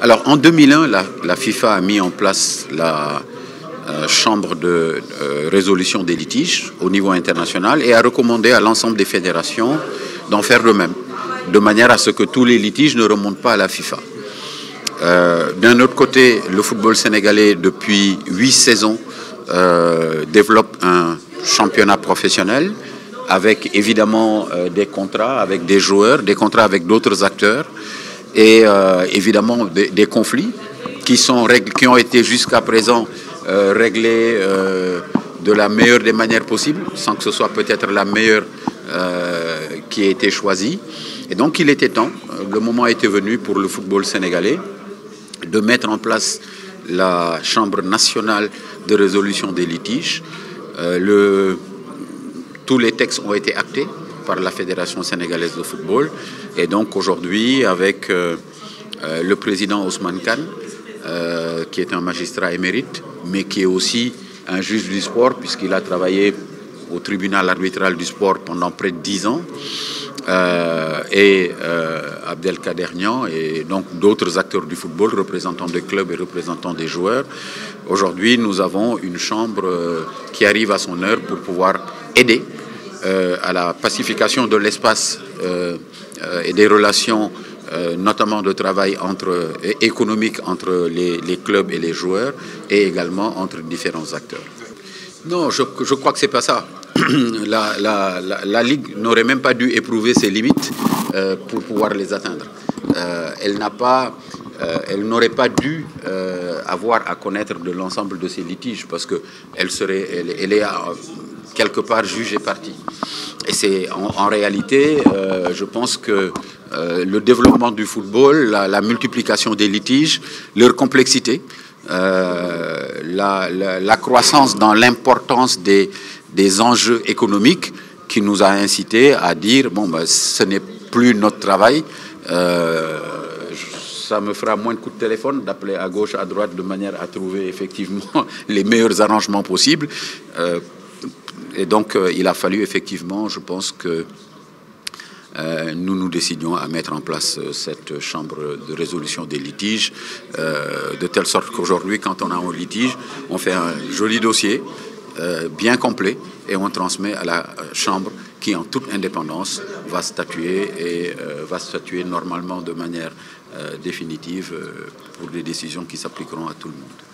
Alors en 2001, la FIFA a mis en place la chambre de résolution des litiges au niveau international et a recommandé à l'ensemble des fédérations d'en faire de même, de manière à ce que tous les litiges ne remontent pas à la FIFA. D'un autre côté, le football sénégalais, depuis 8 saisons, développe un championnat professionnel avec évidemment des contrats avec des joueurs, des contrats avec d'autres acteurs et évidemment des conflits qui ont été jusqu'à présent réglés de la meilleure des manières possibles, sans que ce soit peut-être la meilleure qui a été choisie. Et donc il était temps, le moment était venu pour le football sénégalais de mettre en place la Chambre nationale de résolution des litiges. Tous les textes ont été actés par la Fédération sénégalaise de football. Et donc aujourd'hui, avec le président Ousmane Kane, qui est un magistrat émérite, mais qui est aussi un juge du sport, puisqu'il a travaillé au tribunal arbitral du sport pendant près de 10 ans, et Abdelkader Niang et donc d'autres acteurs du football, représentants des clubs et représentants des joueurs. Aujourd'hui, nous avons une chambre qui arrive à son heure pour pouvoir aider à la pacification de l'espace et des relations, notamment de travail économique entre les clubs et les joueurs, et également entre différents acteurs. Non, je crois que c'est pas ça. La Ligue n'aurait même pas dû éprouver ses limites pour pouvoir les atteindre. Elle n'aurait pas dû avoir à connaître de l'ensemble de ces litiges parce qu'elle est quelque part juge et partie. Et c'est en réalité, je pense que le développement du football, la multiplication des litiges, leur complexité, la croissance dans l'importance des enjeux économiques qui nous a incité à dire bon, ben, ce n'est plus notre travail. Ça me fera moins de coups de téléphone d'appeler à gauche, à droite, de manière à trouver effectivement les meilleurs arrangements possibles. Et donc, il a fallu effectivement, je pense que nous décidions à mettre en place cette chambre de résolution des litiges, de telle sorte qu'aujourd'hui, quand on a un litige, on fait un joli dossier, bien complet, et on transmet à la chambre qui, en toute indépendance, va statuer et va statuer normalement de manière définitive pour des décisions qui s'appliqueront à tout le monde.